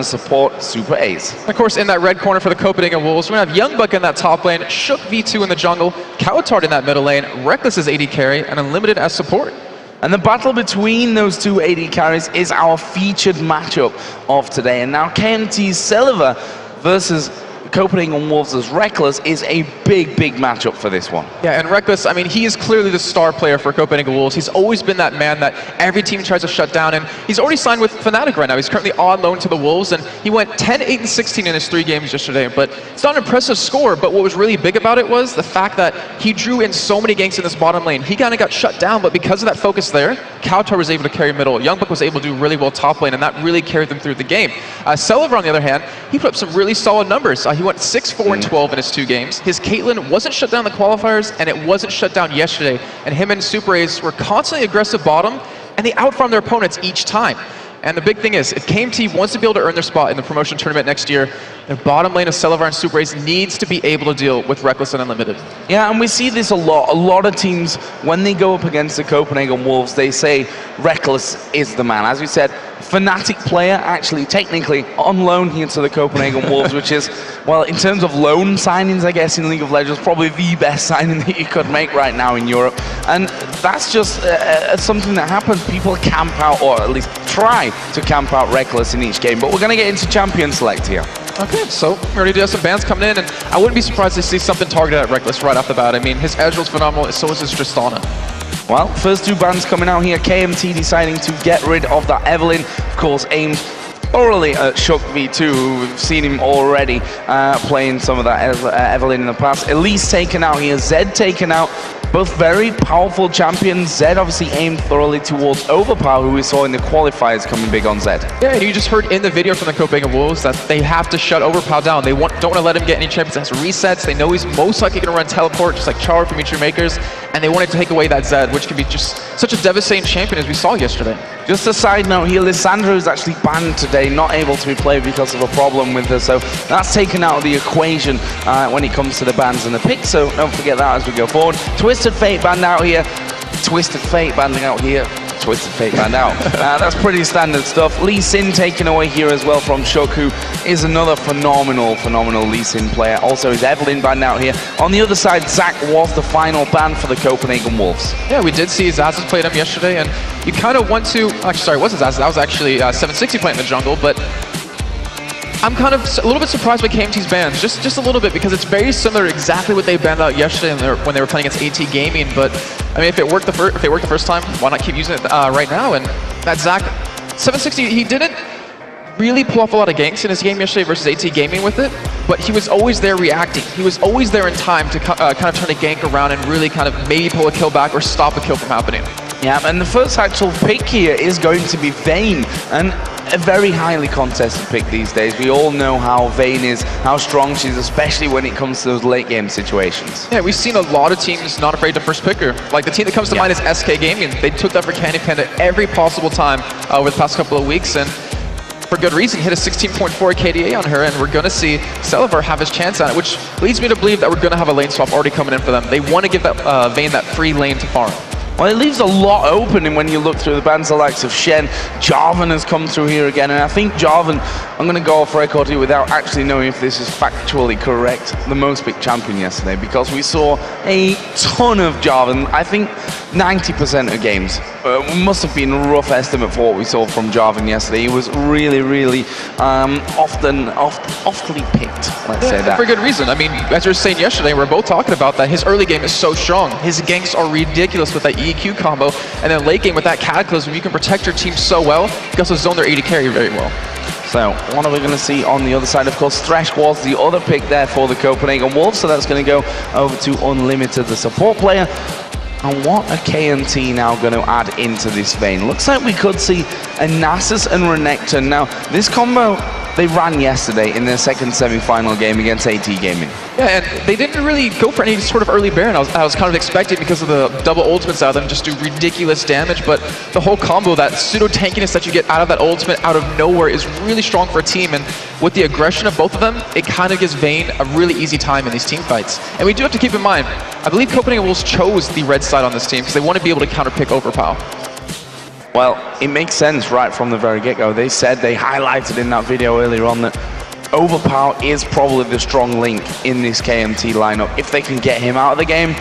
support Super A's. Of course, in that red corner for the Copenhagen Wolves, we're going to have Youngbuck in that top lane, Shook V2 in the jungle, Cowtard in that middle lane, Reckless as AD carry, and Unlimited as support. And the battle between those two AD carries is our featured matchup of today. And now KMT's Silver versus Copenhagen Wolves' Reckless is a big matchup for this one. Yeah, and Reckless, I mean, he is clearly the star player for Copenhagen Wolves. He's always been that man that every team tries to shut down, and he's already signed with Fnatic right now. He's currently on loan to the Wolves, and he went 10, 8, and 16 in his 3 games yesterday. But it's not an impressive score, but what was really big about it was the fact that he drew in so many ganks in this bottom lane. He kind of got shut down, but because of that focus there, Cowtard was able to carry middle. Youngbuck was able to do really well top lane, and that really carried them through the game. Silver, on the other hand, he put up some really solid numbers. He went 6, 4, and 12 in his 2 games. His Caitlyn wasn't shut down in the qualifiers, and it wasn't shut down yesterday. And him and Super A's were constantly aggressive bottom, and they outfarmed their opponents each time. And the big thing is, if KMT wants to be able to earn their spot in the promotion tournament next year, their bottom lane of Celavar and Super Ace needs to be able to deal with Reckless and Unlimited. Yeah, and we see this a lot. A lot of teams, when they go up against the Copenhagen Wolves, they say Reckless is the man. As we said, Fnatic player, actually, technically, on loan here to the Copenhagen Wolves, which is, well, in terms of loan signings, I guess, in League of Legends, probably the best signing that you could make right now in Europe. And that's just something that happens. People camp out, or at least try to camp out Reckless in each game. But we're going to get into champion select here. Okay, so we already do have some bans coming in, and I wouldn't be surprised to see something targeted at Reckless right off the bat. I mean, his edge was phenomenal, so is his Tristana. Well, first 2 bans coming out here. KMT deciding to get rid of that Evelynn. Of course, aimed thoroughly at Shook V2. We've seen him already playing some of that Evelynn in the past. Elise taken out here, Zed taken out. Both very powerful champions. Zed obviously aimed thoroughly towards Overpower, who we saw in the qualifiers coming big on Zed. Yeah, and you just heard in the video from the Copenhagen Wolves that they have to shut Overpower down. They don't want to let him get any champions that has resets. They know he's most likely going to run teleport, just like Char from Future Makers, and they wanted to take away that Zed, which can be just such a devastating champion as we saw yesterday. Just a side note here, Lissandra is actually banned today, not able to be played because of a problem with her, so that's taken out of the equation when it comes to the bans and the picks, so don't forget that as we go forward. Twisted Fate banned out here, Twisted Fate banding out here, Twisted Fate banned out. That's pretty standard stuff. Lee Sin taken away here as well from Shook, who is another phenomenal Lee Sin player. Also is Evelynn banned out here. On the other side, Zac was the final ban for the Copenhagen Wolves. Yeah, we did see Zaz's played him yesterday, and you kind of want to, actually sorry, wasn't Zaz, that was actually 760 playing in the jungle, but I'm kind of a little bit surprised by KMT's bans, just a little bit, because it's very similar to exactly what they banned out yesterday when they were playing against AT Gaming. But I mean, if it worked the first time, why not keep using it right now? And that Zac 760, he didn't really pull off a lot of ganks in his game yesterday versus AT Gaming with it, but he was always there reacting. He was always there in time to kind of turn a gank around and really kind of maybe pull a kill back or stop a kill from happening. Yeah, and the first actual pick here is going to be Vayne, and a very highly contested pick these days. We all know how Vayne is, how strong she is, especially when it comes to those late game situations. Yeah, we've seen a lot of teams not afraid to first pick her. Like the team that comes to mind is SK Gaming. They took that for Candy Panda every possible time over the past couple of weeks, and for good reason. Hit a 16.4 KDA on her, and we're going to see Celavar have his chance at it, which leads me to believe that we're going to have a lane swap already coming in for them. They want to give that Vayne that free lane to farm. Well, it leaves a lot open, and when you look through the bans, the likes of Shen, Jarvan has come through here again, and I think Jarvan, I'm going to go off record here without actually knowing if this is factually correct, the most picked champion yesterday, because we saw a ton of Jarvan. I think 90% of games must have been a rough estimate for what we saw from Jarvan yesterday. He was really oftly picked, let's say that. For good reason. I mean, as you were saying yesterday, we were both talking about that, his early game is so strong. His ganks are ridiculous with that EQ combo, and then late game with that Cataclysm, you can protect your team so well. You can also zone their AD carry very well. So, what are we going to see on the other side? Of course, Thresh was the other pick there for the Copenhagen Wolves, so that's going to go over to Unlimited, the support player. And what are KMT now going to add into this vein? Looks like we could see a Nasus and Renekton. Now, this combo they ran yesterday in their second semi-final game against AT Gaming. Yeah, and they didn't really go for any sort of early Baron. I was kind of expecting, because of the double ultimates out of them, just do ridiculous damage, but the whole combo, that pseudo-tankiness that you get out of that ultimate out of nowhere is really strong for a team, and with the aggression of both of them, it kind of gives Vayne a really easy time in these team fights. And we do have to keep in mind, I believe Copenhagen Wolves chose the red side on this team because they want to be able to counter-pick Overpower. Well, it makes sense right from the very get-go. They said, they highlighted in that video earlier on that Overpower is probably the strong link in this KMT lineup. If they can get him out of the game,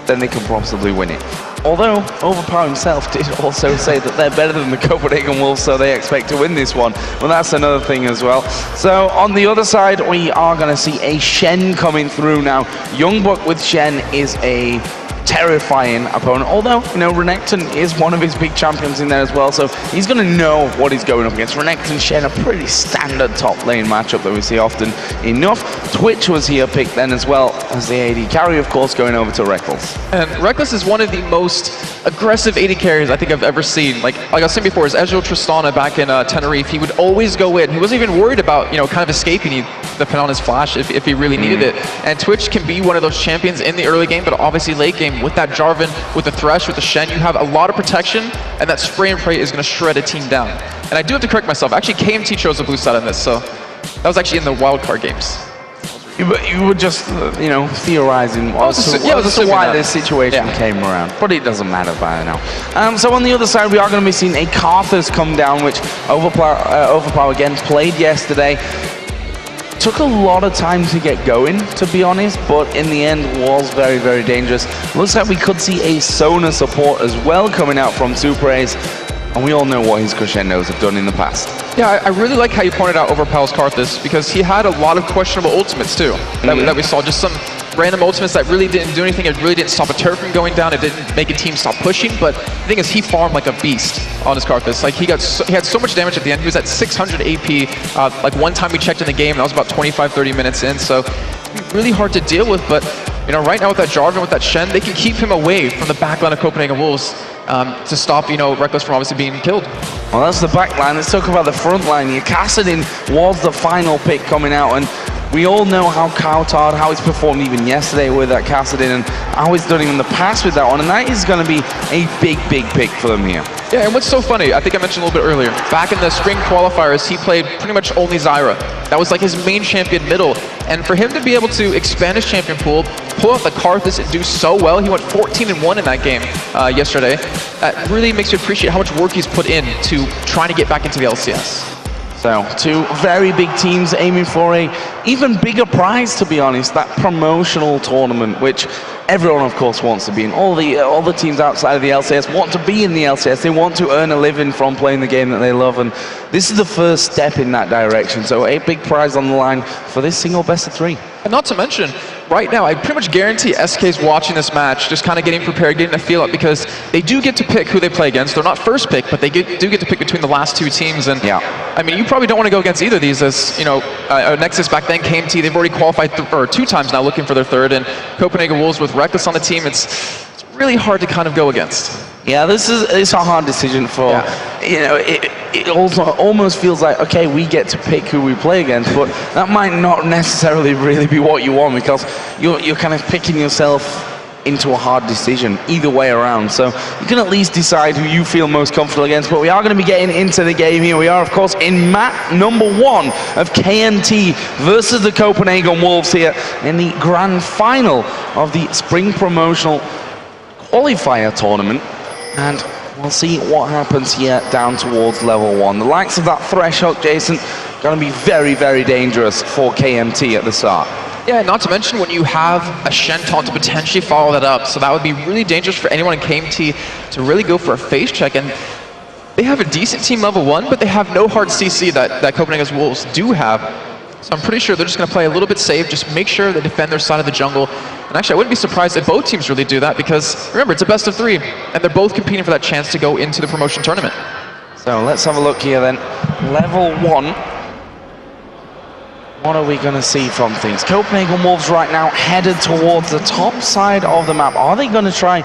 then they can possibly win it. Although Overpower himself did also say that they're better than the Copenhagen Wolves, so they expect to win this one. Well, that's another thing as well. So on the other side, we are going to see a Shen coming through now. Youngbuck with Shen is a terrifying opponent, although, you know, Renekton is one of his big champions in there as well, so he's going to know what he's going up against. Renekton and Shen, a pretty standard top lane matchup that we see often enough. Twitch was here picked then as well as the AD carry, of course, going over to Reckless. And Reckless is one of the most aggressive AD carriers I think I've ever seen. Like I was saying before, is Ezreal Tristana back in Tenerife. He would always go in. He wasn't even worried about, you know, kind of escaping. He'd depend on his flash if he really needed it. And Twitch can be one of those champions in the early game, but obviously late game with that Jarvan, with the Thresh, with the Shen, you have a lot of protection, and that spray and pray is going to shred a team down. And I do have to correct myself. Actually, KMT chose the blue side on this, so that was actually in the wildcard games. You were just, you know, theorizing as to why this situation came around. But it doesn't matter by now. So on the other side, we are going to be seeing a Karthus come down, which Overpower again played yesterday. Took a lot of time to get going, to be honest, but in the end was very, very dangerous. Looks like we could see a Sona support as well coming out from Super Ace, and we all know what his crescendos have done in the past. Yeah, I really like how you pointed out Overpower's Karthus, because he had a lot of questionable ultimates too, that we saw. Just some random ultimates that really didn't do anything. It really didn't stop a turret from going down. It didn't make a team stop pushing. But the thing is, he farmed like a beast on his Karthus. Like he had so much damage at the end. He was at 600 AP. Like one time we checked in the game, that was about 25-30 minutes in. So really hard to deal with. But you know, right now with that Jarvan, with that Shen, they can keep him away from the backline of Copenhagen Wolves to stop, you know, Reckless from obviously being killed. Well, that's the back line. Let's talk about the front line here. Kassadin was the final pick coming out, and we all know how Kautard, how he's performed even yesterday with that Kassadin, and how he's done in the past with that one, and that is going to be a big, big pick for them here. Yeah, and what's so funny, I think I mentioned a little bit earlier, back in the spring qualifiers, he played pretty much only Zyra. That was like his main champion middle, and for him to be able to expand his champion pool, pull out the Karthus and do so well, he went 14-1 in that game yesterday. That really makes you appreciate how much work he's put in to trying to get back into the LCS. So, two very big teams aiming for a even bigger prize, to be honest, that promotional tournament, which everyone, of course, wants to be in. All the teams outside of the LCS want to be in the LCS. They want to earn a living from playing the game that they love, and this is the first step in that direction. So, a big prize on the line for this single best of 3. And not to mention, right now, I pretty much guarantee SK's watching this match, just kind of getting prepared, getting a feel up, because they do get to pick who they play against. They're not first pick, but they do get to pick between the last two teams. And yeah, I mean, you probably don't want to go against either of these, as you know, Nexus back then, KMT, they've already qualified 2 times now, looking for their third, and Copenhagen Wolves with Reckless on the team. It's really hard to kind of go against. Yeah, it's a hard decision for, you know, it also almost feels like, okay, we get to pick who we play against, but that might not necessarily really be what you want, because you're kind of picking yourself into a hard decision either way around. So you can at least decide who you feel most comfortable against. But we are going to be getting into the game here. We are, of course, in map number 1 of KMT versus the Copenhagen Wolves here in the grand final of the spring promotional qualifier tournament. And we'll see what happens here down towards level 1. The likes of that Thresh hook, Jason, going to be very, very dangerous for KMT at the start. Yeah, not to mention when you have a Shen taunt to potentially follow that up, so that would be really dangerous for anyone in KMT to really go for a face check. And they have a decent team level 1, but they have no hard CC that Copenhagen Wolves do have. So I'm pretty sure they're just going to play a little bit safe, just make sure they defend their side of the jungle. And actually, I wouldn't be surprised if both teams really do that, because remember, it's a best of 3, and they're both competing for that chance to go into the promotion tournament. So let's have a look here then. Level 1. What are we going to see from things? Copenhagen Wolves right now headed towards the top side of the map. Are they going to try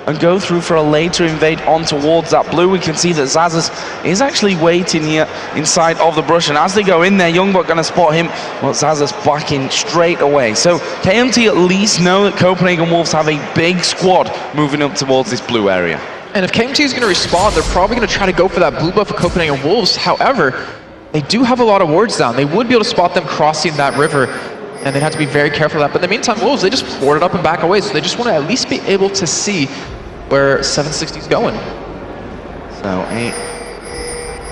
and go through for a later invade on towards that blue? We can see that Zazas is actually waiting here inside of the brush, and as they go in there, Youngbuck going to spot him. Well, Zazas backing straight away. So KMT at least know that Copenhagen Wolves have a big squad moving up towards this blue area. And if KMT is going to respond, they're probably going to try to go for that blue buff of Copenhagen Wolves. However, they do have a lot of wards down. They would be able to spot them crossing that river, and they'd have to be very careful of that. But in the meantime, Wolves, they just board it up and back away, so they just want to at least be able to see where 760 is going. So a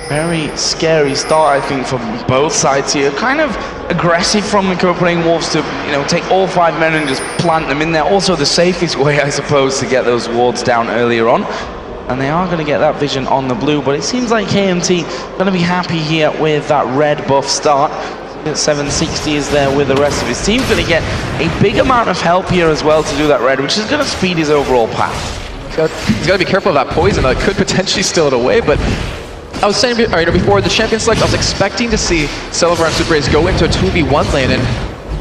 very scary start, I think, from both sides here. Kind of aggressive from the Copenhagen Wolves to, take all 5 men and just plant them in there. Also the safest way, I suppose, to get those wards down earlier on. And they are going to get that vision on the blue, but it seems like KMT going to be happy here with that red buff start. 760 is there with the rest of his team. Going to get a big amount of help here as well to do that red, which is going to speed his overall path. He's got to be careful of that poison that could potentially steal it away, but I was saying before the champion select, I was expecting to see Celevar and Super Ace go into a 2v1 lane, and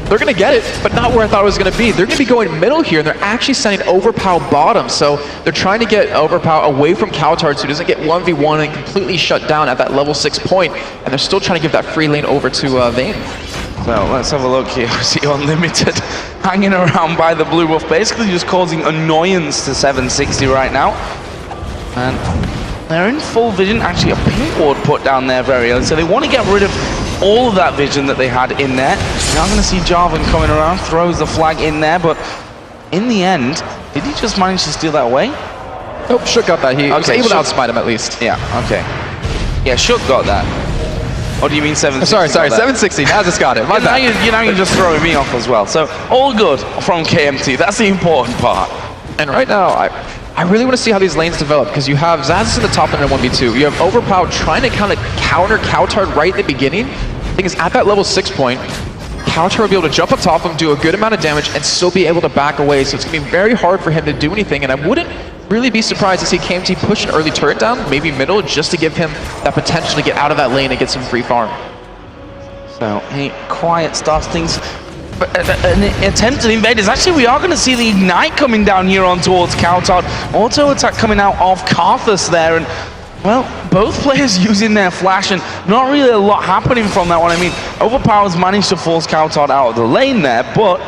they're going to get it, but not where I thought it was going to be. They're going to be going middle here, and they're actually sending Overpow bottom, so they're trying to get Overpow away from Cowtard so he doesn't get 1v1 and completely shut down at that level 6 point, and they're still trying to give that free lane over to Vayne. So let's have a look here. We see Unlimited hanging around by the blue buff, basically just causing annoyance to 760 right now. And they're in full vision, actually a pink ward put down there very early, so they want to get rid of all of that vision that they had in there. Now I'm going to see Jarvan coming around, throws the flag in there, but in the end, did he just manage to steal that away? Nope, Shook got that. He was able to outsmite him at least. Yeah, okay. Yeah, Shook got that. Or do you mean 760? Sorry, 760. Nazis got it. My bad. Now you're just throwing me off as well. So all good from KMT. That's the important part. And right now, I really want to see how these lanes develop, because you have Zazz in the top lane in 1v2. You have Overpow trying to kind of counter Cowtard right at the beginning. The thing is, at that level 6 point, Cowtard will be able to jump on top of him, do a good amount of damage, and still be able to back away. So it's going to be very hard for him to do anything. And I wouldn't really be surprised to see KMT push an early turret down, maybe middle, just to give him that potential to get out of that lane and get some free farm. So a quiet starts things. An attempt at invaders. Actually, we are going to see the ignite coming down here on towards Cowtard. Auto attack coming out of Karthus there, and well, both players using their flash, and not really a lot happening from that one. I mean, Overpower's managed to force Cowtard out of the lane there, but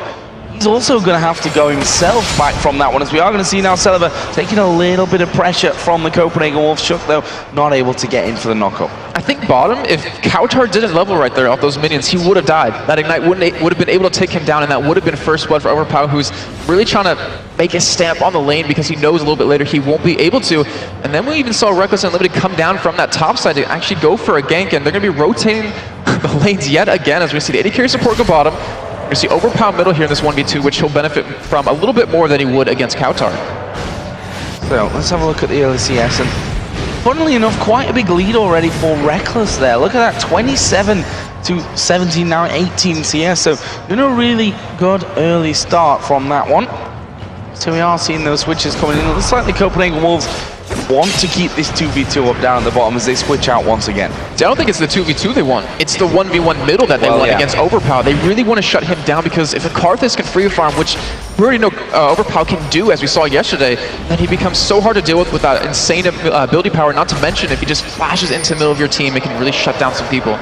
he's also going to have to go himself back from that one, as we are going to see now Celevar taking a little bit of pressure from the Copenhagen Wolves. Shook, though, not able to get in for the knockup. I think bottom, if Cowtard didn't level right there off those minions, he would have died. That ignite would have been able to take him down, and that would have been first blood for Overpower, who's really trying to make a stamp on the lane because he knows a little bit later he won't be able to. And then we even saw Reckless and Unlimited come down from that top side to actually go for a gank, and they're going to be rotating the lanes yet again, as we see the AD carry support go bottom. We're going to see Overpower middle here in this 1v2, which he'll benefit from a little bit more than he would against Cowtard. So let's have a look at the LCS, and funnily enough, quite a big lead already for Reckless there. Look at that, 27 to 17, now 18 CS. So doing a really good early start from that one. So we are seeing those switches coming in. It looks like the Copenhagen Wolves want to keep this 2v2 up down at the bottom as they switch out once again. See, I don't think it's the 2v2 they want. It's the 1v1 middle that they want against Overpower. They really want to shut him down, because if a Karthus can free farm, which we already know Overpower can do, as we saw yesterday, then he becomes so hard to deal with that insane ability power, not to mention if he just flashes into the middle of your team, it can really shut down some people.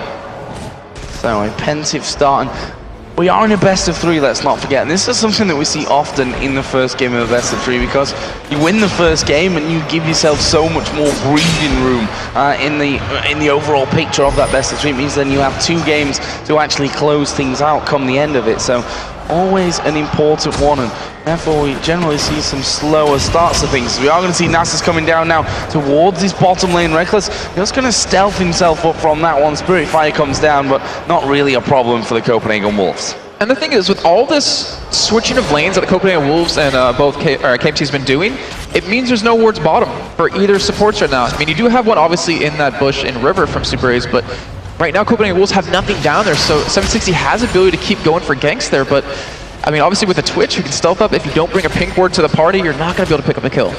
So a pensive start, and we are in a best of 3, let's not forget. And this is something that we see often in the first game of a best of 3, because you win the first game and you give yourself so much more breathing room in the overall picture of that best of 3. It means then you have 2 games to actually close things out come the end of it. So always an important one, and therefore we generally see some slower starts to things. We are going to see Nasus coming down now towards his bottom lane. Reckless just going to stealth himself up from that one. Spirit Fire comes down, but not really a problem for the Copenhagen Wolves. And the thing is, with all this switching of lanes that the Copenhagen Wolves and both KMT's been doing, it means there's no wards bottom for either supports right now. I mean, you do have one obviously in that bush in River from Super Ace, but right now Copenhagen Wolves have nothing down there, so 760 has the ability to keep going for ganks there, but I mean, obviously with a Twitch, you can stealth up. If you don't bring a pink ward to the party, you're not going to be able to pick up a kill.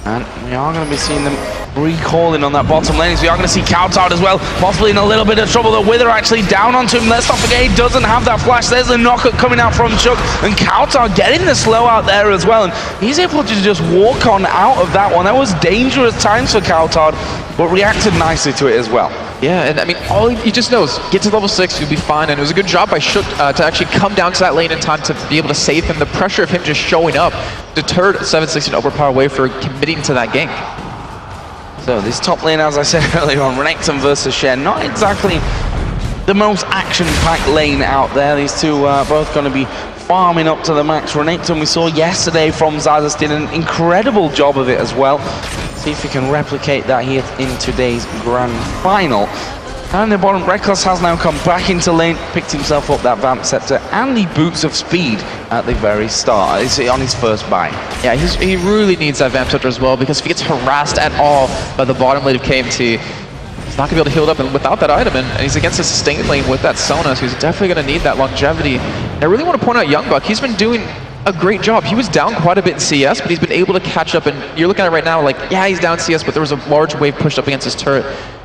And we are going to be seeing them recalling on that bottom lane. We are going to see Cowtard as well, possibly in a little bit of trouble. The Wither actually down onto him. Let's not forget he doesn't have that flash. There's a knockup coming out from Shook, and Cowtard getting the slow out there as well. And he's able to just walk on out of that one. That was dangerous times for Cowtard, but reacted nicely to it as well. Yeah, and I mean, he just knows, get to level 6, you'll be fine, and it was a good job by Shook to actually come down to that lane in time to be able to save him. The pressure of him just showing up deterred 760 and Overpower away for committing to that gank. So this top lane, as I said earlier on, Renekton versus Shen, not exactly the most action-packed lane out there. These two are both going to be farming up to the max. Renekton we saw yesterday from Xaxus did an incredible job of it as well. See if we can replicate that here in today's grand final. And the bottom, Reckless has now come back into lane, picked himself up that Vamp Scepter and the Boots of Speed at the very start. Is on his first buy. Yeah, he really needs that Vamp Scepter as well, because if he gets harassed at all by the bottom lane of KMT, he's not going to be able to heal up and without that item, and he's against a sustain lane with that Sona, so he's definitely going to need that longevity. And I really want to point out Youngbuck. He's been doing a great job. He was down quite a bit in CS, but he's been able to catch up, and you're looking at it right now like, yeah, he's down CS, but there was a large wave pushed up against his turret.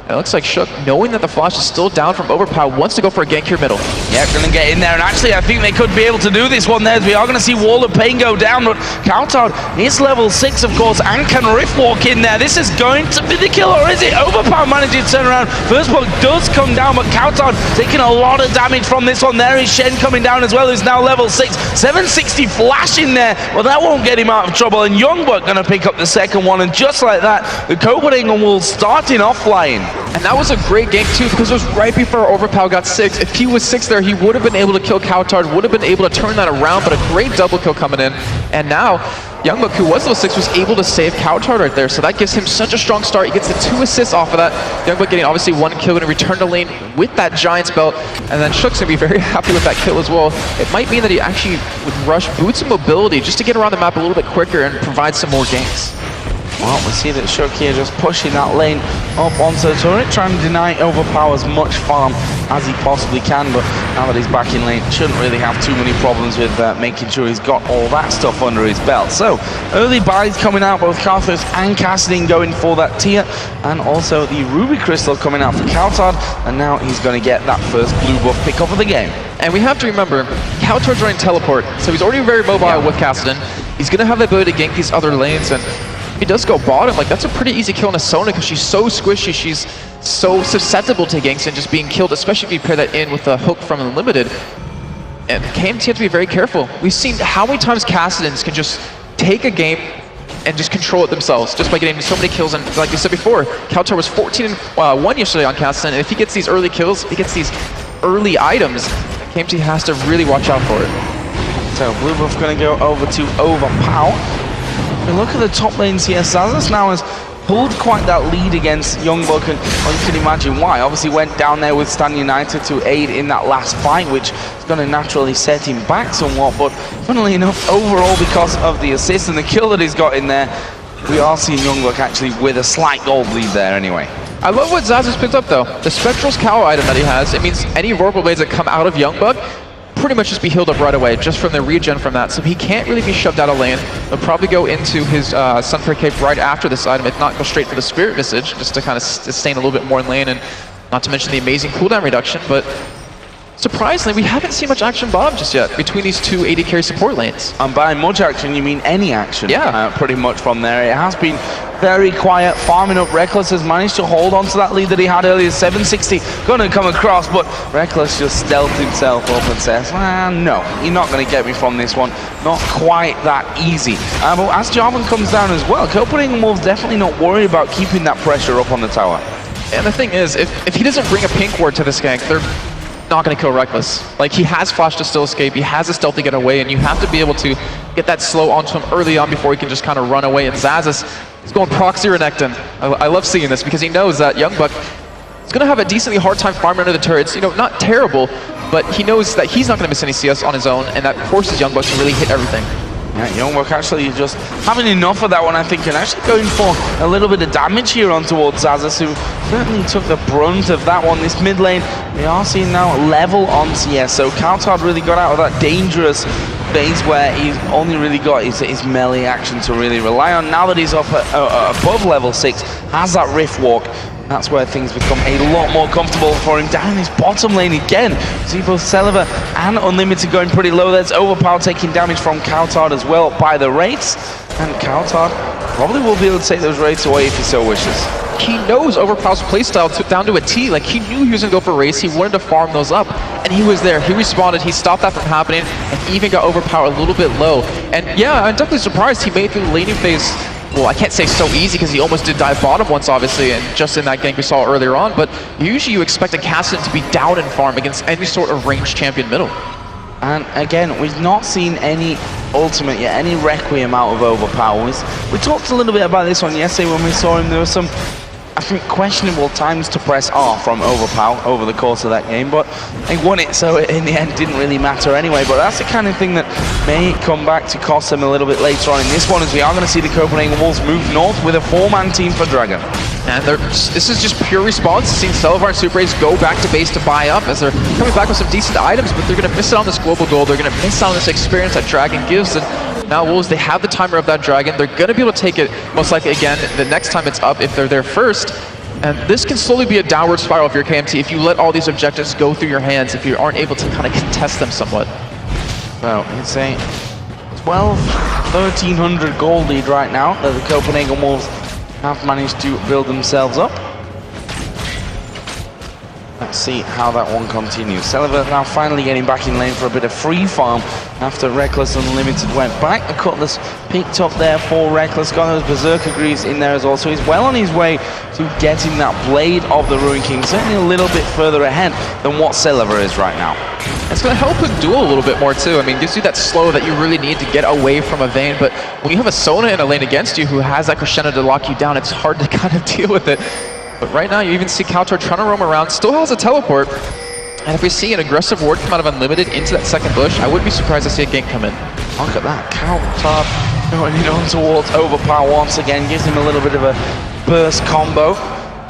And it looks like Shook, knowing that the Flash is still down from Overpower, wants to go for a gank here middle. Yeah, gonna get in there, and actually I think they could be able to do this one there, as we are gonna see Wall of Pain go down, but Coutard is level 6 of course, and can Rift Walk in there. This is going to be the kill, or is it? Overpower managing to turn around. First block does come down, but Coutard taking a lot of damage from this one. There is Shen coming down as well, who's now level 6. 760 flash in there, well that won't get him out of trouble, and Youngbuck gonna pick up the second one, and just like that, the Copenhagen Wolves starting off flying. And that was a great gank too, because it was right before Overpower got 6. If he was 6 there, he would have been able to kill Coutard, would have been able to turn that around, but a great double kill coming in. And now, Youngbuck, who was level 6, was able to save Coutard right there, so that gives him such a strong start. He gets the 2 assists off of that. Youngbuck getting obviously 1 kill and return to lane with that Giant's Belt, and then Shook's gonna be very happy with that kill as well. It might mean that he actually would rush Boots and Mobility just to get around the map a little bit quicker and provide some more ganks. Well, we see that Shook here just pushing that lane up onto the turret, trying to deny Overpower as much farm as he possibly can, but now that he's back in lane, shouldn't really have too many problems with making sure he's got all that stuff under his belt. So, early buys coming out, both Karthus and Cassidy going for that tier, and also the Ruby Crystal coming out for Coutard, and now he's going to get that first blue buff pick up of the game. And we have to remember, Coutard's running teleport, so he's already very mobile with Cassidy. He's going to have the ability to gank these other lanes, and he does go bottom, like that's a pretty easy kill on a Sona because she's so squishy, she's so susceptible to ganks and just being killed, especially if you pair that in with the hook from Unlimited. And KMT have to be very careful. We've seen how many times Cassidans can just take a game and just control it themselves, just by getting so many kills. And like we said before, Coutard was 14-1 yesterday on Cassidan, and if he gets these early kills, if he gets these early items, KMT has to really watch out for it. So blue buff gonna go over to Overpower. Look at the top lanes here. Xaxus now has pulled quite that lead against Youngbuck, and well, you can imagine why. Obviously went down there with Stan United to aid in that last fight, which is going to naturally set him back somewhat, but funnily enough, overall because of the assist and the kill that he's got in there, we are seeing Youngbuck actually with a slight gold lead there anyway. I love what Xaxus picked up though. The Spectral's Cowl item that he has, it means any Vorpal Blades that come out of Youngbuck pretty much just be healed up right away, just from the regen from that. So he can't really be shoved out of lane. He'll probably go into his Sunfire Cape right after this item, if not go straight for the Spirit Visage, just to kind of sustain a little bit more in lane, and not to mention the amazing cooldown reduction. But surprisingly, we haven't seen much action bottom just yet between these two AD carry support lanes. And by much action, you mean any action. Yeah. Pretty much from there. It has been very quiet, farming up. Reckless has managed to hold on to that lead that he had earlier. 760 going to come across, but Reckless just stealthed himself up and says, no, you're not going to get me from this one. Not quite that easy. But as Jarvan comes down as well, Copenhagen Wolves definitely not worried about keeping that pressure up on the tower. And the thing is, if he doesn't bring a pink ward to this gank, they're not going to kill Reckless. Like, he has flash to still escape, he has a stealth to get away, and you have to be able to get that slow onto him early on before he can just kind of run away. And Xaxus is going proxy Renekton. I love seeing this because he knows that Youngbuck is going to have a decently hard time farming under the turrets. You know, not terrible, but he knows that he's not going to miss any CS on his own, and that forces Youngbuck to really hit everything. Yeah, Youngbuck actually just having enough of that one, I think, and actually going for a little bit of damage here on towards Xaxus, who certainly took the brunt of that one. This mid lane, we are seeing now level on CS, so Coutard really got out of that dangerous phase where he's only really got his melee action to really rely on. Now that he's up above level 6, has that Rift Walk, that's where things become a lot more comfortable for him. Down his bottom lane again. See both Celiva and Unlimited going pretty low. There's Overpower taking damage from Coutard as well by the Wraiths. And Coutard probably will be able to take those Wraiths away if he so wishes. He knows Overpower's playstyle down to a T. Like, he knew he was going to go for Wraiths. He wanted to farm those up. And he was there. He responded. He stopped that from happening. And he even got Overpower a little bit low. And yeah, I'm definitely surprised he made through the laning phase. Well, I can't say so easy because he almost did dive bottom once, obviously, and just in that gank we saw earlier on, but usually you expect a Cassidy to be down in farm against any sort of ranged champion middle. And again, we've not seen any ultimate yet, any Requiem out of Overpower. We talked a little bit about this one yesterday when we saw him. There was some, I think, questionable times to press R from Overpower over the course of that game, but they won it, so in the end didn't really matter anyway. But that's the kind of thing that may come back to cost them a little bit later on in this one, as we are going to see the Copenhagen Wolves move north with a 4-man team for Dragon. And this is just pure response. Seeing Celavar and Super Ace go back to base to buy up as they're coming back with some decent items, but they're going to miss out on this global gold. They're going to miss out on this experience that Dragon gives. And now Wolves, they have the timer of that Dragon. They're going to be able to take it most likely again the next time it's up if they're there first. And this can slowly be a downward spiral if you're KMT if you let all these objectives go through your hands, if you aren't able to kind of contest them somewhat. So it's a 1,300 gold lead right now that the Copenhagen Wolves have managed to build themselves up. Let's see how that one continues. Celavar now finally getting back in lane for a bit of free farm after Reckless Unlimited went back. The Cutlass picked up there for Reckless. Got those Berserker Greaves in there as well. So he's well on his way to getting that Blade of the Ruin King. Certainly a little bit further ahead than what Celavar is right now. It's going to help with duel a little bit more too. I mean, gives you that slow that you really need to get away from a Vayne. But when you have a Sona in a lane against you who has that Crescendo to lock you down, it's hard to kind of deal with it. But right now, you even see Kautar trying to roam around, still has a teleport. And if we see an aggressive ward come out of Unlimited into that second bush, I wouldn't be surprised to see a gank come in. Look at that, Kautar going on towards Overpower once again, gives him a little bit of a burst combo.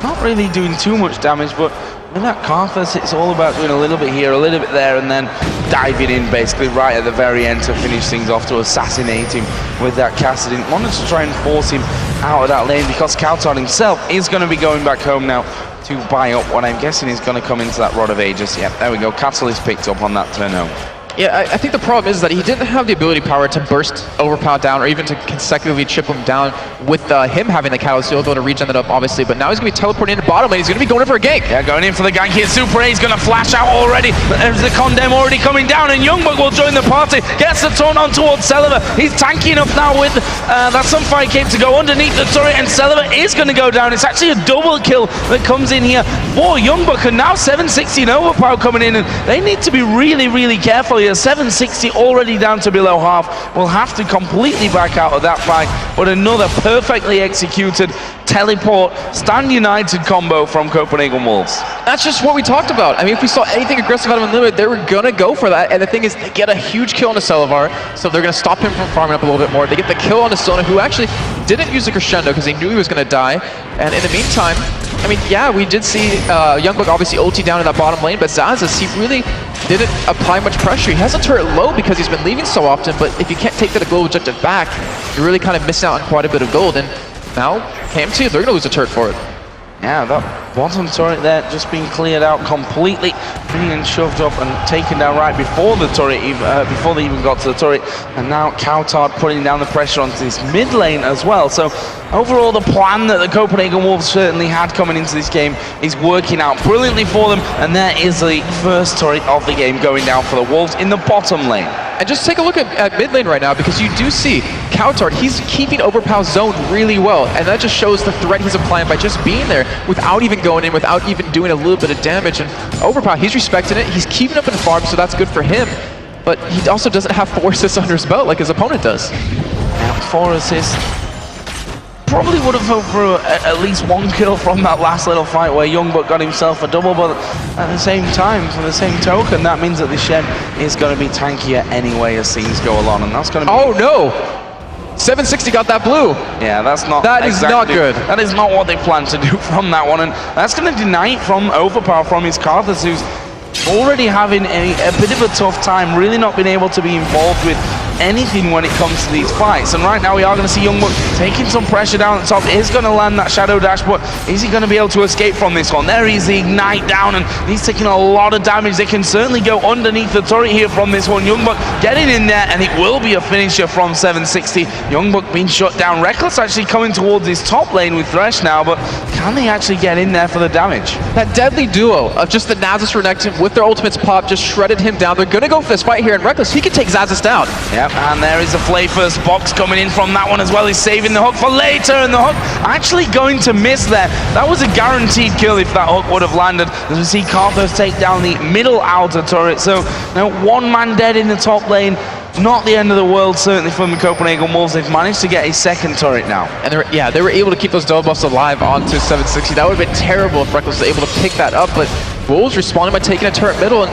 Not really doing too much damage, but with that Karthus, it's all about doing a little bit here, a little bit there, and then diving in basically right at the very end to finish things off, to assassinate him with that Kassadin. Wanted to try and force him out of that lane because Kautar himself is going to be going back home now to buy up what I'm guessing is going to come into that Rod of Ages. Yeah, there we go. Catalyst picked up on that turn home. Yeah, I think the problem is that he didn't have the ability power to burst Overpower down or even to consecutively chip him down with him having the Catalyst. He'll be able to regen it up, obviously, but now he's going to be teleporting into bottom lane. He's going to be going in for a gank. Yeah, going in for the gank here. Super A is going to flash out already. There's the Condemn already coming down, and Youngbug will join the party. Gets the turn on towards Celavar. He's tanky enough now with that Sunfire Cape to go underneath the turret, and Celavar is going to go down. It's actually a double kill that comes in here for Youngbug, and now 760 and Overpower coming in, and they need to be really, really careful here. 760 already down to below half. We'll have to completely back out of that fight, but another perfectly executed teleport stand united combo from Copenhagen Wolves. That's just what we talked about. I mean, if we saw anything aggressive out of Unlimited, they were gonna go for that. And the thing is, they get a huge kill on the Celavar, so they're gonna stop him from farming up a little bit more. They get the kill on the Sona, who actually didn't use the Crescendo because he knew he was gonna die. And in the meantime, I mean, yeah, we did see Youngbug obviously ulti down in that bottom lane, but Zazas, he really didn't apply much pressure. He has a turret low because he's been leaving so often, but if you can't take that global objective back, you're really kind of missing out on quite a bit of gold. And now, KMT, they're going to lose a turret for it. Yeah, that bottom turret there just being cleared out completely, being shoved up and taken down right before the turret, before they even got to the turret. And now Kautar putting down the pressure onto this mid lane as well. So overall, the plan that the Copenhagen Wolves certainly had coming into this game is working out brilliantly for them. And there is the first turret of the game going down for the Wolves in the bottom lane. And just take a look at mid lane right now, because you do see Kautar, he's keeping Overpower's zone really well, and that just shows the threat he's applying by just being there without even going in, without even doing a little bit of damage. And Overpower, he's respecting it, he's keeping up in farm, so that's good for him, but he also doesn't have 4 assists under his belt like his opponent does. Now, 4 assists. Probably would have hoped for at least 1 kill from that last little fight where Youngbug got himself a double, but at the same time, for the same token, that means that the Shen is going to be tankier anyway as things go along, and that's going to be... Oh no! 760 got that blue. Yeah, that's not... That is not good. That is not what they planned to do from that one, and that's going to deny it from Overpower, from his Karthus, who's already having a bit of a tough time, really not being able to be involved with anything when it comes to these fights. And right now we are going to see Youngbug taking some pressure down at the top. Is going to land that Shadow Dash, but is he going to be able to escape from this one? There is the Ignite down, and he's taking a lot of damage. They can certainly go underneath the turret here from this one. Youngbug getting in there, and it will be a finisher from 760. Youngbug being shut down. Reckless actually coming towards his top lane with Thresh now, but can they actually get in there for the damage? That deadly duo of just the Nasus Renekton with their ultimates pop just shredded him down. They're going to go for this fight here, and Reckless, he can take Zazas down. Yeah, Yep, and there is a Flay first box coming in from that one as well. He's saving the hook for later, and the hook actually going to miss there. That was a guaranteed kill if that hook would have landed. As we see Karthos take down the middle outer turret. So now one man dead in the top lane. Not the end of the world, certainly from the Copenhagen Wolves. They've managed to get a second turret now. And they were able to keep those double buffs alive onto 760. That would have been terrible if Reckless was able to pick that up, but Wolves responded by taking a turret middle. And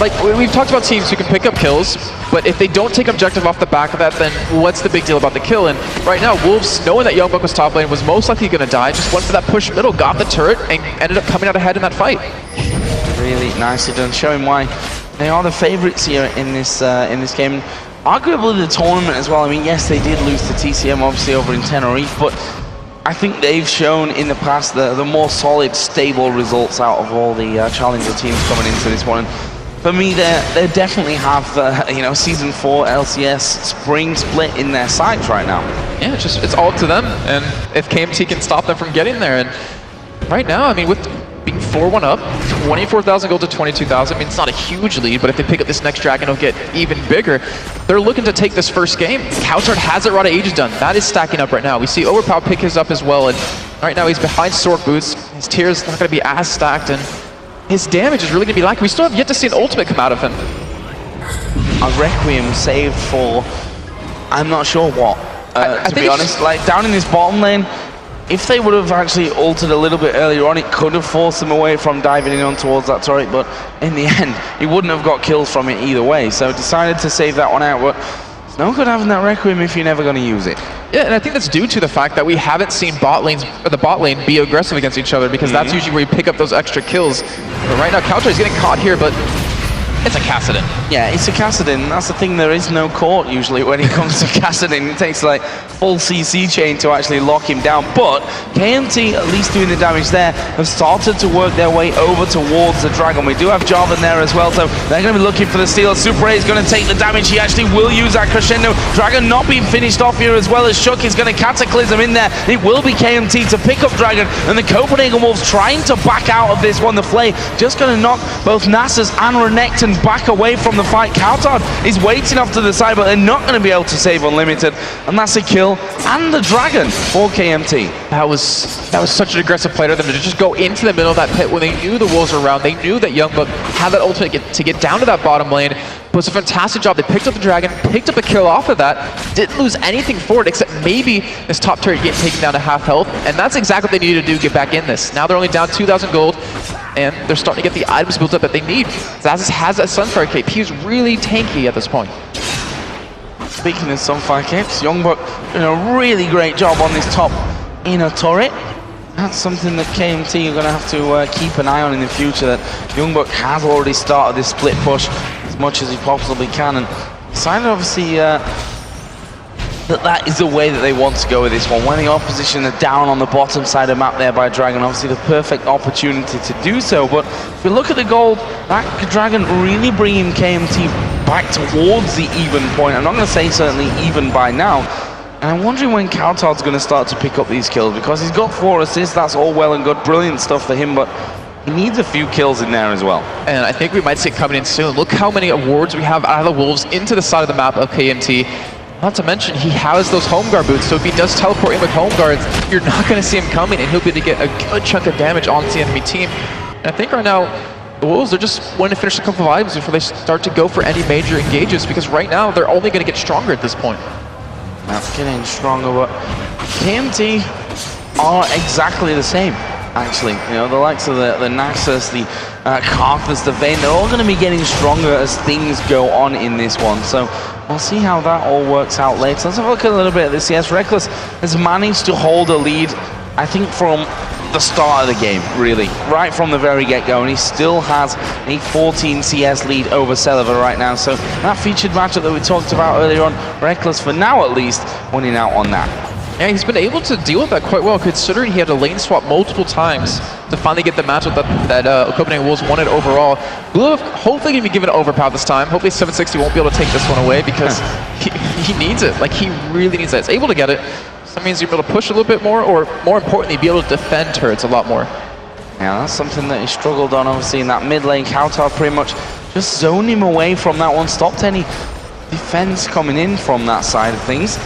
like we've talked about teams who can pick up kills, but if they don't take objective off the back of that, then what's the big deal about the kill? And right now, Wolves, knowing that Youngbuck was top lane, was most likely going to die, just went for that push middle, got the turret, and ended up coming out ahead in that fight. Really nicely done, showing why they are the favourites here in this game. Arguably the tournament as well. I mean, yes, they did lose to TCM, obviously, over in Tenerife, but I think they've shown in the past the more solid, stable results out of all the challenger teams coming into this one. And for me, they definitely have Season 4 LCS spring split in their sights right now. Yeah, it's all up to them, and if KMT can stop them from getting there. And right now, I mean, with being 4-1 up, 24,000 gold to 22,000. I mean, it's not a huge lead, but if they pick up this next dragon, it'll get even bigger. They're looking to take this first game. Couchard has it, Rada Age is done. That is stacking up right now. We see Overpower pick his up as well, and right now he's behind Sword Boots. His tier's not going to be as stacked, and his damage is really going to be lacking. We still have yet to see an ultimate come out of him. A Requiem saved for, I'm not sure what, to be honest. Like, down in this bottom lane, if they would have actually altered a little bit earlier on, it could have forced them away from diving in on towards that turret, but in the end, he wouldn't have got kills from it either way, so decided to save that one out. But it's no good having that Requiem if you're never going to use it. Yeah, and I think that's due to the fact that we haven't seen the bot lane be aggressive against each other, because that's usually where you pick up those extra kills. But right now, Couchard is getting caught here, but it's a Kassadin. Yeah, it's a Kassadin. That's the thing, there is no court usually when it comes to Kassadin. It takes like full CC chain to actually lock him down. But KMT, at least doing the damage there, have started to work their way over towards the Dragon. We do have Jarvan there as well, so they're going to be looking for the steal. Super A is going to take the damage. He actually will use that crescendo. Dragon not being finished off here, as well as Shook is going to Cataclysm in there. It will be KMT to pick up Dragon, and the Copenhagen Wolves trying to back out of this one. The Flay just going to knock both Nasus and Renekton back away from the fight. Couchard is waiting off to the side, but they're not going to be able to save Unlimited, and that's a kill and the Dragon for KMT. That was such an aggressive play to them to just go into the middle of that pit when they knew the Wolves were around. They knew that Youngbuck had that ultimate to get down to that bottom lane. It was a fantastic job. They picked up the Dragon, picked up a kill off of that, didn't lose anything for it except maybe this top turret getting taken down to half health, and that's exactly what they needed to do, get back in this. Now they're only down 2,000 gold, and they're starting to get the items built up that they need. Xaxis has that Sunfire Cape. He's really tanky at this point. Speaking of Sunfire Capes, Youngbuck doing a really great job on this top inner turret. That's something that KMT are going to have to keep an eye on in the future, that Youngbuck has already started this split push as much as he possibly can, and decided obviously that is the way that they want to go with this one. When the opposition are down on the bottom side of the map there by Dragon, obviously the perfect opportunity to do so. But if we look at the gold, that Dragon really bringing KMT back towards the even point. I'm not going to say certainly even by now. And I'm wondering when Couchard's going to start to pick up these kills, because he's got 4 assists, that's all well and good, brilliant stuff for him, but he needs a few kills in there as well. And I think we might see it coming in soon. Look how many awards we have out of the Wolves into the side of the map of KMT. Not to mention, he has those home guard boots, so if he does teleport in with home guards, you're not going to see him coming, and he'll be able to get a good chunk of damage onto the enemy team. And I think right now, the Wolves are just wanting to finish a couple of items before they start to go for any major engages, because right now, they're only going to get stronger at this point. That's getting stronger, but KMT are exactly the same, actually. You know, the likes of the Naxos, the Karthus, the Vayne, they're all going to be getting stronger as things go on in this one. So we'll see how that all works out later. Let's have a look at a little bit at this. Yes, Reckless has managed to hold a lead, I think, from the start of the game, really, right from the very get-go, and he still has a 14 CS lead over Celiva right now. So that featured matchup that we talked about earlier on, Reckless, for now at least, winning out on that. Yeah, he's been able to deal with that quite well, considering he had to lane swap multiple times to finally get the matchup that Copenhagen Wolves wanted overall. Blue hopefully going to be given overpower this time. Hopefully 760 won't be able to take this one away, because he needs it. Like, he really needs it. He's able to get it. That means you're able to push a little bit more, or more importantly, be able to defend turrets a lot more. Yeah, that's something that he struggled on, obviously, in that mid lane. Couchard pretty much just zoned him away from that one, stopped any defense coming in from that side of things.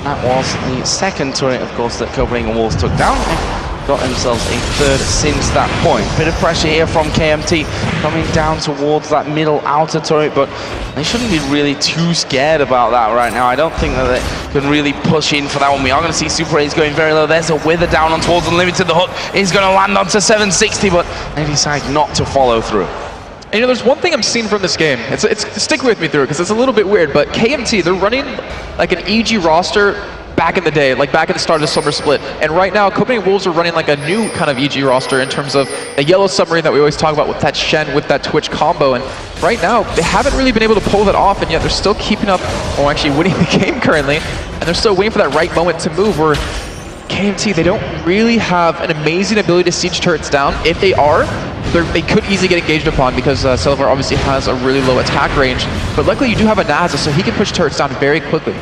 That was the second turret, of course, that Copenhagen Wolves took down. Got themselves a third since that point. Bit of pressure here from KMT coming down towards that middle outer turret, but they shouldn't be really too scared about that right now. I don't think that they can really push in for that one. We are going to see Super A's going very low. There's a wither down on towards Unlimited. The hook is going to land onto 760, but they decide not to follow through. And you know, there's one thing I'm seeing from this game. It's stick with me through it because it's a little bit weird, but KMT, they're running like an EG roster back in the day, like back at the start of the summer split. And right now, Copenhagen Wolves are running like a new kind of EG roster in terms of a yellow submarine that we always talk about with that Shen, with that Twitch combo. And right now, they haven't really been able to pull that off, and yet they're still keeping up, or actually winning the game currently. And they're still waiting for that right moment to move, where KMT, they don't really have an amazing ability to siege turrets down. If they are, they could easily get engaged upon because Silver obviously has a really low attack range. But luckily, you do have a Naza, so he can push turrets down very quickly.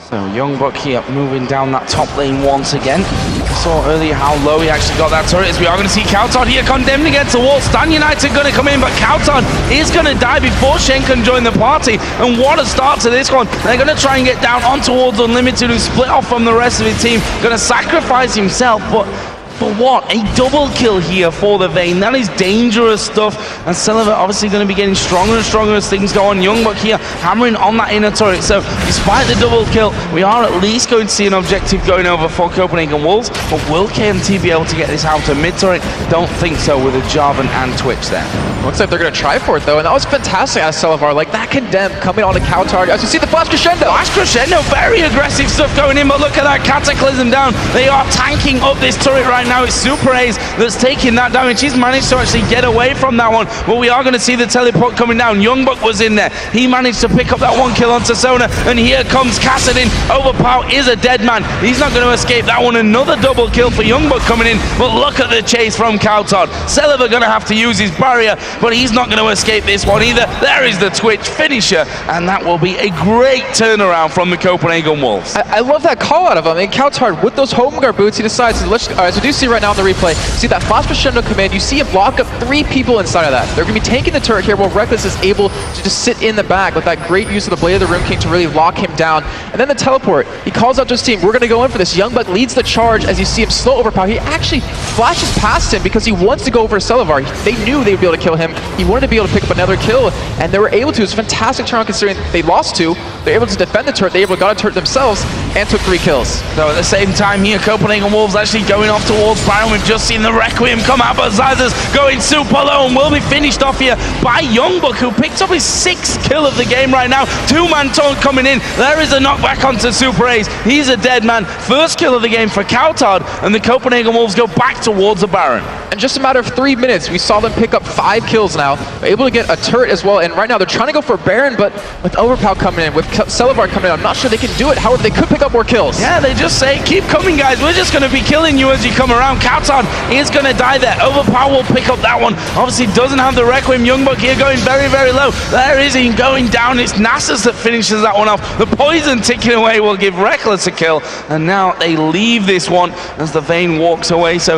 So Youngbuck here moving down that top lane once again. We saw earlier how low he actually got that turret, as we are going to see Kauton here condemned against the wall. Stan United going to come in, but Kauton is going to die before Shen can join the party. And what a start to this one. They're going to try and get down on towards Unlimited, who split off from the rest of his team. Going to sacrifice himself, but for what? A double kill here for the Vayne. That is dangerous stuff. And Silver obviously going to be getting stronger and stronger as things go on. Youngbuck here hammering on that inner turret. So despite the double kill, we are at least going to see an objective going over for Copenhagen Wolves. But will KMT be able to get this out to mid turret? Don't think so with a Jarvan and Twitch there. Looks like they're going to try for it though. And that was fantastic out of Selevar. Like that condemn coming on to Kauton. As you see the flash crescendo. Flash crescendo, very aggressive stuff going in. But look at that cataclysm down. They are tanking up this turret right now. It's Super A's that's taking that damage. He's managed to actually get away from that one, but we are going to see the teleport coming down. Youngbuck was in there. He managed to pick up that one kill onto Sona, and here comes Kassadin. Overpower is a dead man. He's not going to escape that one. Another double kill for Youngbuck coming in, but look at the chase from Kauton. Celeber going to have to use his barrier, but he's not going to escape this one either. There is the Twitch finisher, and that will be a great turnaround from the Copenhagen Wolves. I love that call out of him. I mean, Kauton with those home guard boots, he decides to, as we do see right now on the replay, see that flash crescendo command, you see him lock up 3 people inside of that. They're going to be taking the turret here while Reckless is able to just sit in the back with that great use of the Blade of the Rune King to really lock him down. And then the teleport, he calls out to his team, we're going to go in for this. Youngbuck leads the charge as you see him slow overpower. He actually flashes past him because he wants to go over Selevar. They knew they would be able to kill him. He wanted to be able to pick up another kill, and they were able to. It was a fantastic turn considering they lost 2. They're able to defend the turret. They able to got a turret themselves and took 3 kills. So at the same time here, Copenhagen Wolves actually going off towards Baron. We've just seen the Requiem come out, but Zizers going super low and will be finished off here by Youngbuck, who picks up his 6th kill of the game right now. 2-man taunt coming in. There is a knockback onto Super A's. He's a dead man. First kill of the game for Kauton, and the Copenhagen Wolves go back towards the Baron. In just a matter of 3 minutes, we saw them pick up 5 kills now. They're able to get a turret as well, and right now they're trying to go for Baron, but with Overpower coming in, with Selevar coming in, I'm not sure they can do it. However, they could pick up more kills. Yeah, they just say, keep coming, guys. We're just going to be killing you as you come around. Kauton is going to die there. Overpower will pick up that one. Obviously doesn't have the Requiem. Youngbuck here going very, very low. There is him going down. It's Nasus that finishes that one off. The poison ticking away will give Reckless a kill. And now they leave this one as the Vayne walks away. So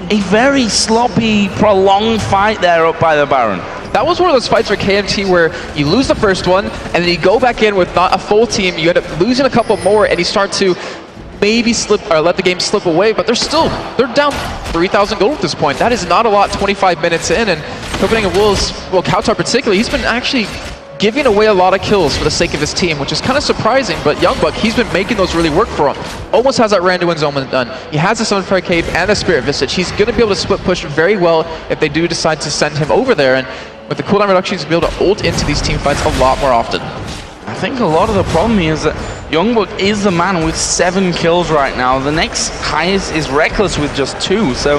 a very sloppy, prolonged fight there up by the Baron. That was one of those fights for KMT where you lose the first one, and then you go back in with not a full team, you end up losing a couple more, and you start to maybe slip or let the game slip away, but they're down 3,000 gold at this point. That is not a lot 25 minutes in, and Copenhagen Wolves, well, Kauton particularly, he's been actually giving away a lot of kills for the sake of his team, which is kind of surprising, but Youngbuck, he's been making those really work for him. Almost has that Randuin's Omen done. He has the Summon Fire Cave and the Spirit Visage. He's going to be able to split push very well if they do decide to send him over there, and with the cooldown reduction, he's going to be able to ult into these team fights a lot more often. I think a lot of the problem here is that Youngbuck is the man with 7 kills right now. The next highest is Reckless with just 2. So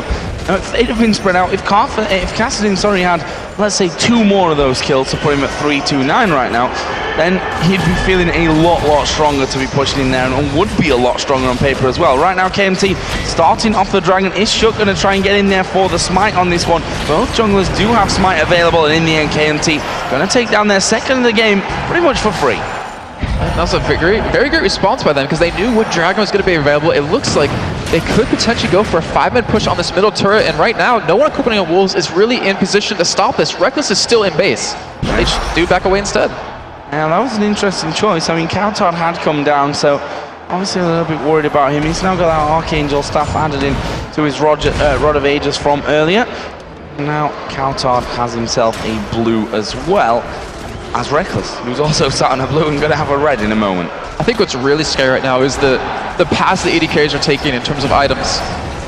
if they'd have been spread out, if Kassadin, had, let's say, 2 more of those kills to put him at 3-2-9 right now, then he'd be feeling a lot stronger to be pushing in there, and would be a lot stronger on paper as well. Right now, KMT starting off the Dragon. Is Shook going to try and get in there for the Smite on this one? Both junglers do have Smite available, and in the end, KMT going to take down their second of the game pretty much for free. That was a very great response by them, because they knew what Dragon was going to be available. It looks like they could potentially go for a 5-man push on this middle turret, and right now, no one on Copenhagen Wolves is really in position to stop this. Reckless is still in base. They just do back away instead. Now that was an interesting choice. I mean, Coutard had come down, so obviously a little bit worried about him. He's now got that Archangel staff added in to his Rod of Ages from earlier. Now Coutard has himself a blue as well as Reckless, who's also sat on a blue and going to have a red in a moment. I think what's really scary right now is the pass the AD carries are taking in terms of items.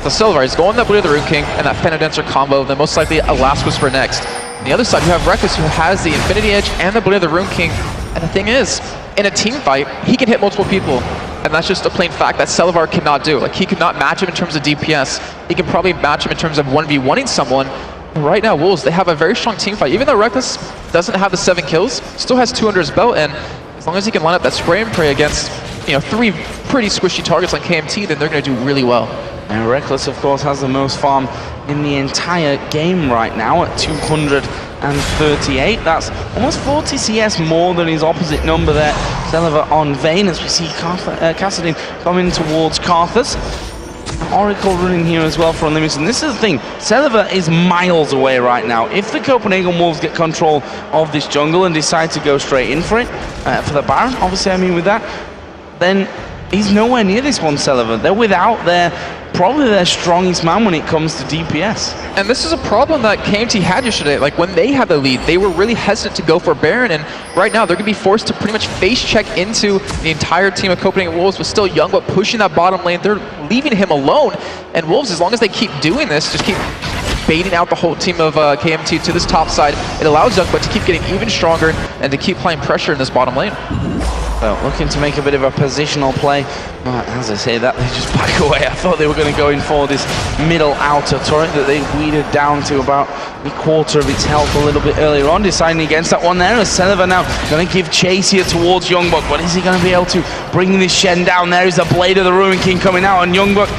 So Silver is going that blue to the Rune King and that Phantom Dancer combo, then most likely a Last Whisper next. On the other side, you have Reckless, who has the Infinity Edge and the blue of the Rune King. And the thing is, in a team fight, he can hit multiple people. And that's just a plain fact that Celavar cannot do. Like, he could not match him in terms of DPS. He can probably match him in terms of 1v1ing someone. But right now, Wolves, they have a very strong team fight. Even though Reckless doesn't have the 7 kills, still has 2 under his belt, and as long as he can line up that spray and pray against, 3 pretty squishy targets like KMT, then they're going to do really well. And Reckless, of course, has the most farm in the entire game right now at 238. That's almost 40 CS more than his opposite number there, Celavar on Vayne, as we see Kassadin coming towards Karthus. Oracle running here as well for Unlimited. And this is the thing, Celavar is miles away right now. If the Copenhagen Wolves get control of this jungle and decide to go straight in for it, for the Baron, obviously I mean with that, then he's nowhere near this one, Celavar. They're without probably their strongest man when it comes to DPS. And this is a problem that KMT had yesterday. Like, when they had the lead, they were really hesitant to go for Baron, and right now they're going to be forced to pretty much face check into the entire team of Copenhagen Wolves, but still Youngblood pushing that bottom lane. They're leaving him alone, and Wolves, as long as they keep doing this, just keep baiting out the whole team of KMT to this top side, it allows Youngblood to keep getting even stronger and to keep applying pressure in this bottom lane. So looking to make a bit of a positional play. But as I say that, they just back away. I thought they were going to go in for this middle outer turret that they weeded down to about a quarter of its health a little bit earlier on, deciding against that one there. As Celavar now going to give chase here towards Youngblood, but is he going to be able to bring this Shen down? There is the Blade of the Ruin King coming out, and Youngblood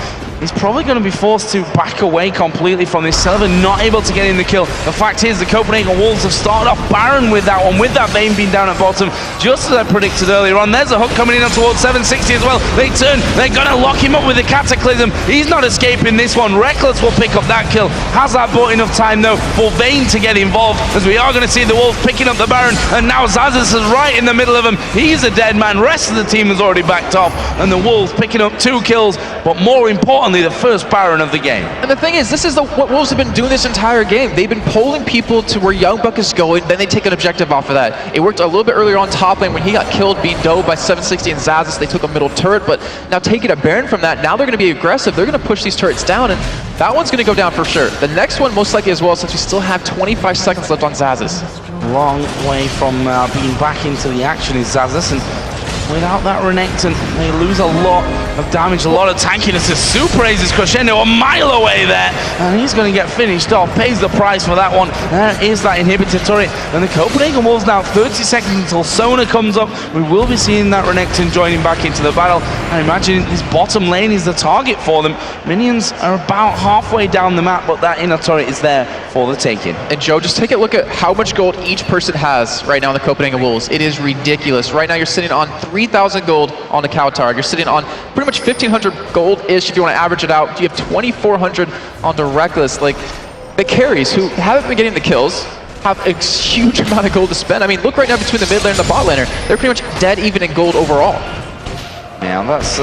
is probably going to be forced to back away completely from this. Celavar not able to get in the kill. The fact is, the Copenhagen Wolves have started off Baron with that one, with that Vayne being down at bottom, just as I predicted earlier on. There's a hook coming in up towards 760 as well. They turn, they're going to lock him up with the Cataclysm. He's not escaping this one. Reckless will pick up that kill. Has that bought enough time, though, for Vayne to get involved, as we are going to see the Wolves picking up the Baron, and now Zazas is right in the middle of him. He's a dead man. Rest of the team has already backed off, and the Wolves picking up 2 kills, but more importantly, the first Baron of the game. And the thing is, this is what Wolves have been doing this entire game. They've been pulling people to where Youngbuck is going, then they take an objective off of that. It worked a little bit earlier on top lane when he got killed, being dove by 760 and Zazas. They took a middle turret, but now taking a Baron from that, now they're going to be aggressive. They're going to push these turrets down, and that one's going to go down for sure. The next one most likely as well, since we still have 25 seconds left on Zazas. Long way from being back into the action is Zazas, and without that Renekton, they lose a lot of damage, a lot of tankiness. As Super raises Crescendo a mile away there, and he's going to get finished off, pays the price for that one. There is that inhibitor turret, and the Copenhagen Wolves now 30 seconds until Sona comes up. We will be seeing that Renekton joining back into the battle. I imagine this bottom lane is the target for them. Minions are about halfway down the map, but that inner turret is there for the taking. And Joe, just take a look at how much gold each person has right now in the Copenhagen Wolves. It is ridiculous. Right now you're sitting on 3,000 gold on the Coutard. You're sitting on pretty much 1,500 gold-ish if you want to average it out. You have 2,400 on the Reckless. Like, the carries, who haven't been getting the kills, have a huge amount of gold to spend. I mean, look right now between the mid lane and the bot laner. They're pretty much dead even in gold overall. Yeah, that's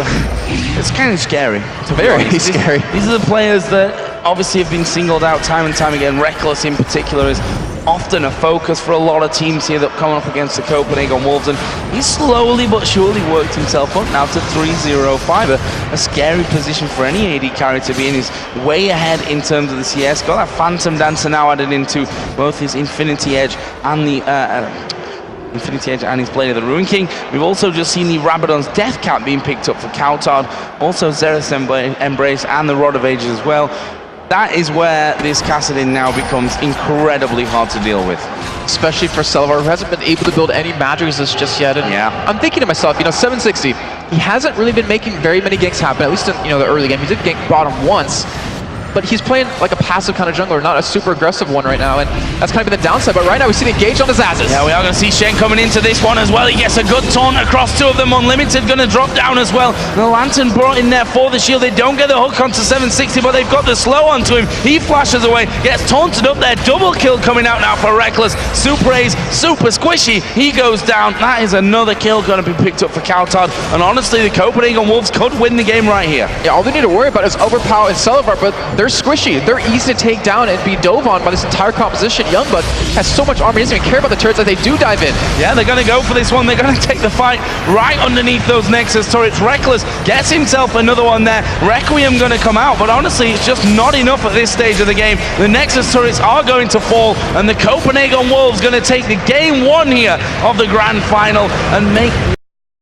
it's kind of scary. Very scary. These are the players that obviously have been singled out time and time again. Reckless in particular is often a focus for a lot of teams here that are coming up against the Copenhagen Wolves, and he's slowly but surely worked himself up now to 305, a scary position for any AD carry to be in. He's way ahead in terms of the CS, got that Phantom Dancer now added into both his Infinity Edge and the Infinity Edge and his Blade of the Ruin King. We've also just seen the Rabadon's Death Cap being picked up for Coutard, also Xerath's Embrace and the Rod of Ages as well. That is where this Kassadin now becomes incredibly hard to deal with. Especially for Celavar, who hasn't been able to build any magic resist just yet. And yeah. I'm thinking to myself, 760, he hasn't really been making very many ganks happen, at least in the early game. He did gank bottom once. but he's playing like a passive kind of jungler, not a super aggressive one right now, and that's kind of been the downside. But right now we see the engage on the Zazes. Yeah, we are going to see Shen coming into this one as well. He gets a good taunt across two of them. Unlimited going to drop down as well. The Lantern brought in there for the shield. They don't get the hook onto 760, but they've got the slow onto him. He flashes away, gets taunted up there. Double kill coming out now for Reckless. Super A's, super squishy. He goes down. That is another kill going to be picked up for Coutard. And honestly, the Copenhagen Wolves could win the game right here. Yeah, all they need to worry about is Overpower and Celebar, but they're squishy. They're easy to take down and be dove on by this entire composition. Youngblood has so much armor, he doesn't even care about the turrets that they do dive in. Yeah, they're going to go for this one. They're going to take the fight right underneath those Nexus turrets. Reckless gets himself another one there. Requiem going to come out, but honestly, it's just not enough at this stage of the game. The Nexus turrets are going to fall, and the Copenhagen Wolves going to take the game one here of the grand final and make